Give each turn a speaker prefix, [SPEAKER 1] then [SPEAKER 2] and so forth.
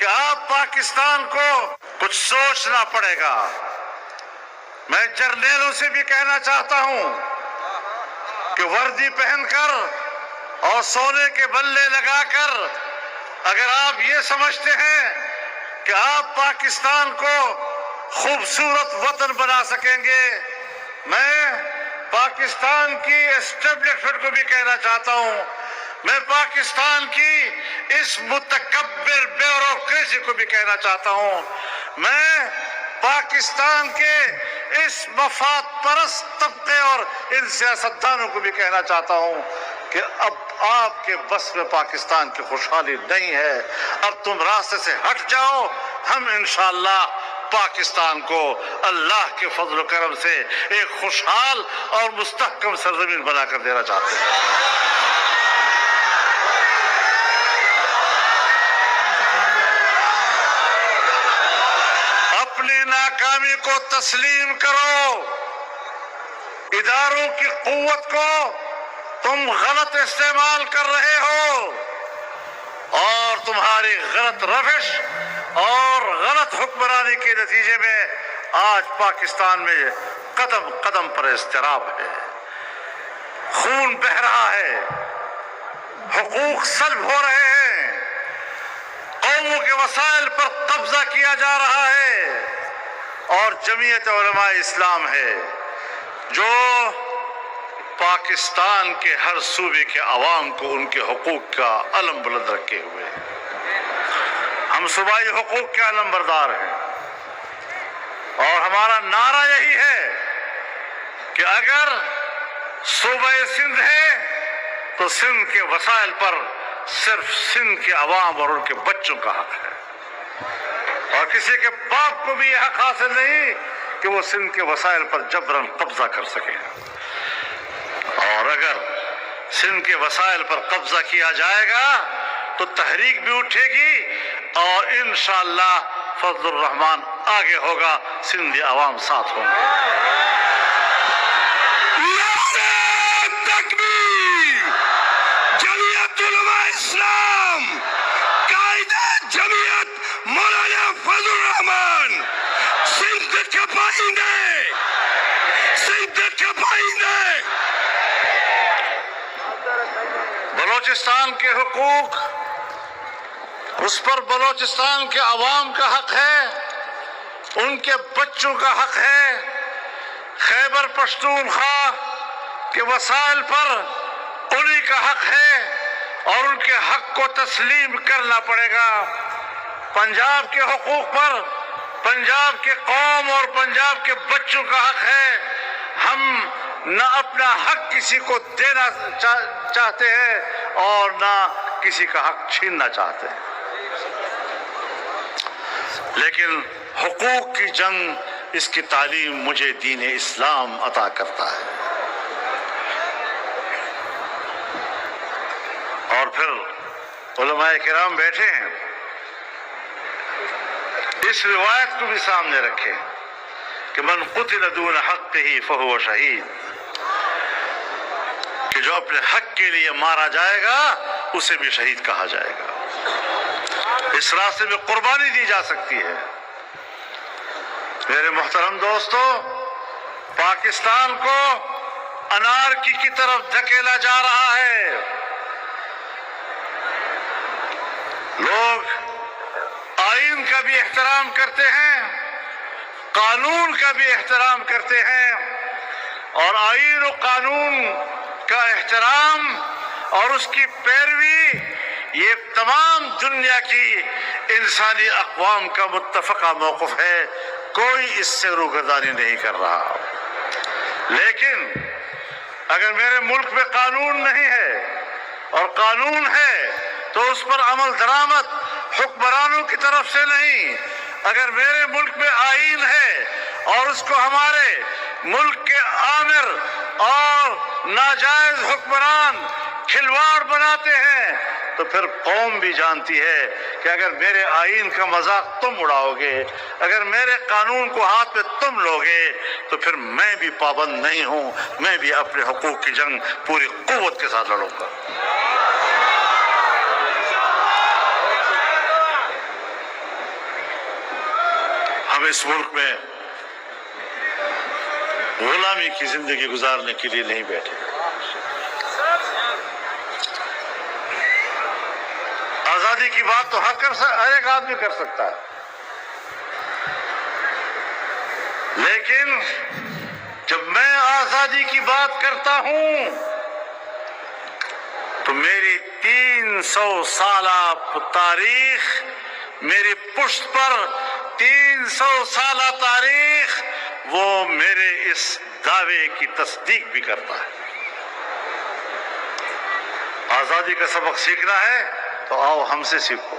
[SPEAKER 1] کہ آپ پاکستان کو کچھ سوچنا پڑے گا۔ میں جرنیلوں سے بھی کہنا چاہتا ہوں کہ وردی پہن کر اور سونے کے بلے لگا کر اگر آپ یہ سمجھتے ہیں کہ آپ پاکستان کو خوبصورت وطن بنا سکیں گے، میں پاکستان کی اسٹیبلشمنٹ کو بھی کہنا چاہتا ہوں، میں پاکستان کی اس متکبر بیوروکریسی کو بھی کہنا چاہتا ہوں، میں پاکستان کے اس مفاد پرست طبقے اور ان سیاستدانوں کو بھی کہنا چاہتا ہوں کہ اب آپ کے بس میں پاکستان کی خوشحالی نہیں ہے، اب تم راستے سے ہٹ جاؤ۔ ہم انشاءاللہ پاکستان کو اللہ کے فضل و کرم سے ایک خوشحال اور مستحکم سرزمین بنا کر دینا چاہتے ہیں۔ اپنی ناکامی کو تسلیم کرو، اداروں کی قوت کو تم غلط استعمال کر رہے ہو اور تمہاری غلط روش اور غلط حکمرانی کے نتیجے میں آج پاکستان میں قدم قدم پر اضطراب ہے، خون بہہ رہا ہے، حقوق سلب ہو رہے ہیں، قوموں کے وسائل پر قبضہ کیا جا رہا ہے، اور جمعیت علماء اسلام ہے جو پاکستان کے ہر صوبے کے عوام کو ان کے حقوق کا علم بلند رکھے ہوئے ہیں۔ ہم صوبائی حقوق کے علم بردار ہیں اور ہمارا نعرہ یہی ہے کہ اگر صوبہ سندھ ہے تو سندھ کے وسائل پر صرف سندھ کے عوام اور ان کے بچوں کا حق ہے، اور کسی کے باپ کو بھی یہ حق حاصل نہیں کہ وہ سندھ کے وسائل پر جبراً قبضہ کر سکے، اور اگر سندھ کے وسائل پر قبضہ کیا جائے گا تو تحریک بھی اٹھے گی اور انشاءاللہ فضل الرحمان آگے ہوگا، سندھی عوام ساتھ ہوں گے۔
[SPEAKER 2] نعرہ تکبیر! جمعیت علماء اسلام، قائد جمعیت مولانا فضل الرحمان، سندھ کے پائندے، سندھ کے پائندے۔
[SPEAKER 1] بلوچستان کے حقوق اس پر بلوچستان کے عوام کا حق ہے، ان کے بچوں کا حق ہے، خیبر پختونخوا کے وسائل پر انہی کا حق ہے اور ان کے حق کو تسلیم کرنا پڑے گا۔ پنجاب کے حقوق پر پنجاب کے قوم اور پنجاب کے بچوں کا حق ہے، ہم نہ اپنا حق کسی کو دینا چاہتے ہیں اور نہ کسی کا حق چھیننا چاہتے ہیں، لیکن حقوق کی جنگ اس کی تعلیم مجھے دین اسلام عطا کرتا ہے۔ اور پھر علماء کرام بیٹھے ہیں، اس روایت کو بھی سامنے رکھیں کہ من قتل دون حقہ فہو شہید، کہ جو اپنے حق کے لیے مارا جائے گا اسے بھی شہید کہا جائے گا، اس راستے میں قربانی دی جا سکتی ہے۔ میرے محترم دوستو، پاکستان کو انارکی کی طرف دھکیلا جا رہا ہے، لوگ آئین کا بھی احترام کرتے ہیں، قانون کا بھی احترام کرتے ہیں، اور آئین و قانون کا احترام اور اس کی پیروی یہ تمام دنیا کی انسانی اقوام کا متفقہ موقف ہے، کوئی اس سے روگردانی نہیں کر رہا۔ لیکن اگر میرے ملک میں قانون نہیں ہے اور قانون ہے تو اس پر عمل درآمد حکمرانوں کی طرف سے نہیں، اگر میرے ملک میں آئین ہے اور اس کو ہمارے ملک کے آمر اور ناجائز حکمران کھلواڑ بناتے ہیں تو پھر قوم بھی جانتی ہے کہ اگر میرے آئین کا مذاق تم اڑاؤ گے، اگر میرے قانون کو ہاتھ میں تم لوگے تو پھر میں بھی پابند نہیں ہوں، میں بھی اپنے حقوق کی جنگ پوری قوت کے ساتھ لڑوں گا۔ ہم اس ملک میں غلامی کی زندگی گزارنے کے لیے نہیں بیٹھے۔ آزادی کی بات تو ہر ایک آدمی کر سکتا ہے، لیکن جب میں آزادی کی بات کرتا ہوں تو میری 300 سالہ تاریخ، میری پشت پر 300 سالہ تاریخ، وہ میرے اس دعوے کی تصدیق بھی کرتا ہے۔ آزادی کا سبق سیکھنا ہے تو آؤ ہم سے سیکھو۔